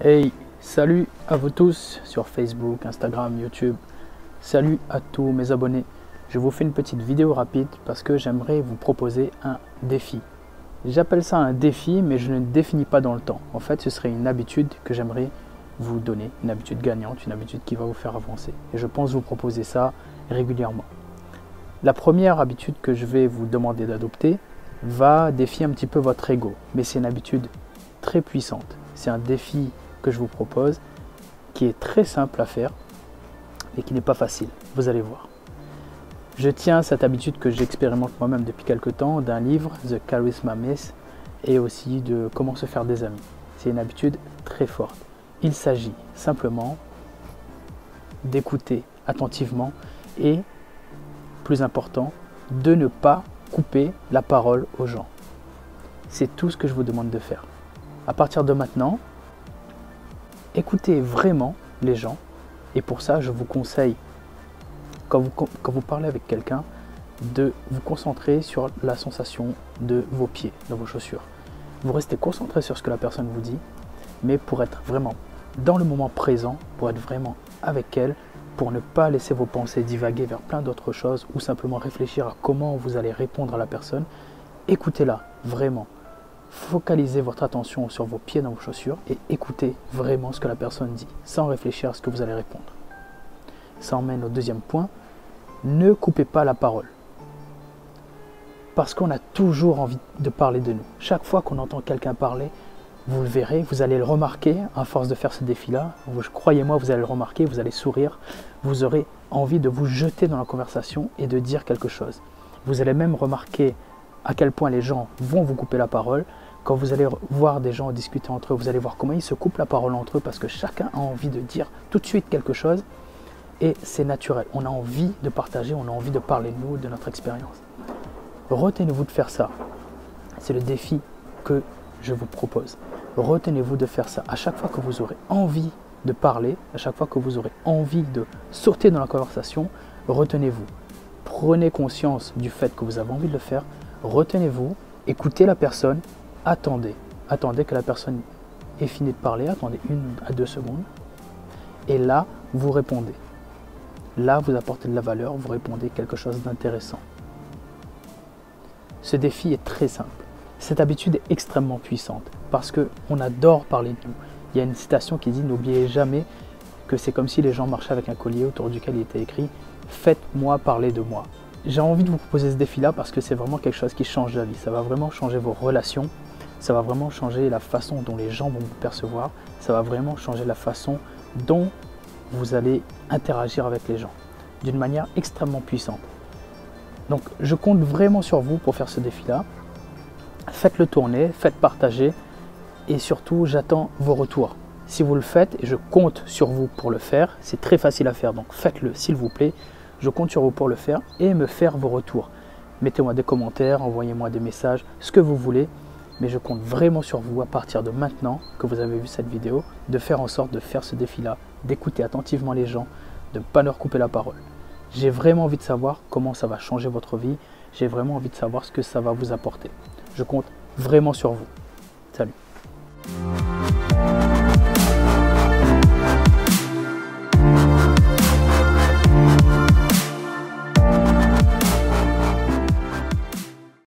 Hey, salut à vous tous sur Facebook, Instagram, YouTube. Salut à tous mes abonnés. Je vous fais une petite vidéo rapide parce que j'aimerais vous proposer un défi. J'appelle ça un défi, mais je ne le définis pas dans le temps. En fait, ce serait une habitude que j'aimerais vous donner, une habitude gagnante, une habitude qui va vous faire avancer. Et je pense vous proposer ça régulièrement. La première habitude que je vais vous demander d'adopter va défier un petit peu votre ego, mais c'est une habitude très puissante. C'est un défi que je vous propose qui est très simple à faire et qui n'est pas facile, vous allez voir. Je tiens cette habitude que j'expérimente moi-même depuis quelques temps d'un livre, The Charisma Myth, et aussi de Comment se faire des amis. C'est une habitude très forte. Il s'agit simplement d'écouter attentivement et, plus important, de ne pas couper la parole aux gens. C'est tout ce que je vous demande de faire. À partir de maintenant, écoutez vraiment les gens, et pour ça je vous conseille, quand vous parlez avec quelqu'un, de vous concentrer sur la sensation de vos pieds, de vos chaussures. Vous restez concentré sur ce que la personne vous dit, mais pour être vraiment dans le moment présent, pour être vraiment avec elle, pour ne pas laisser vos pensées divaguer vers plein d'autres choses ou simplement réfléchir à comment vous allez répondre à la personne, écoutez-la vraiment. Focalisez votre attention sur vos pieds dans vos chaussures et écoutez vraiment ce que la personne dit, sans réfléchir à ce que vous allez répondre. Ça emmène au deuxième point, ne coupez pas la parole. Parce qu'on a toujours envie de parler de nous. Chaque fois qu'on entend quelqu'un parler, vous le verrez, vous allez le remarquer, à force de faire ce défi-là, croyez-moi, vous allez le remarquer, vous allez sourire, vous aurez envie de vous jeter dans la conversation et de dire quelque chose. Vous allez même remarquer à quel point les gens vont vous couper la parole. Quand vous allez voir des gens discuter entre eux, vous allez voir comment ils se coupent la parole entre eux parce que chacun a envie de dire tout de suite quelque chose et c'est naturel. On a envie de partager, on a envie de parler de nous, de notre expérience. Retenez-vous de faire ça. C'est le défi que je vous propose. Retenez-vous de faire ça. À chaque fois que vous aurez envie de parler, à chaque fois que vous aurez envie de sauter dans la conversation, retenez-vous. Prenez conscience du fait que vous avez envie de le faire. Retenez-vous, écoutez la personne, attendez que la personne ait fini de parler, attendez 1 à 2 secondes, et là, vous répondez. Là, vous apportez de la valeur, vous répondez quelque chose d'intéressant. Ce défi est très simple. Cette habitude est extrêmement puissante parce qu'on adore parler de nous. Il y a une citation qui dit « N'oubliez jamais que c'est comme si les gens marchaient avec un collier autour duquel il était écrit « Faites-moi parler de moi ». J'ai envie de vous proposer ce défi-là parce que c'est vraiment quelque chose qui change la vie. Ça va vraiment changer vos relations, ça va vraiment changer la façon dont les gens vont vous percevoir, ça va vraiment changer la façon dont vous allez interagir avec les gens d'une manière extrêmement puissante. Donc je compte vraiment sur vous pour faire ce défi-là. Faites-le tourner, faites partager et surtout j'attends vos retours. Si vous le faites, et je compte sur vous pour le faire, c'est très facile à faire, donc faites-le s'il vous plaît. Je compte sur vous pour le faire et me faire vos retours. Mettez-moi des commentaires, envoyez-moi des messages, ce que vous voulez. Mais je compte vraiment sur vous à partir de maintenant que vous avez vu cette vidéo, de faire en sorte de faire ce défi-là, d'écouter attentivement les gens, de ne pas leur couper la parole. J'ai vraiment envie de savoir comment ça va changer votre vie. J'ai vraiment envie de savoir ce que ça va vous apporter. Je compte vraiment sur vous. Salut.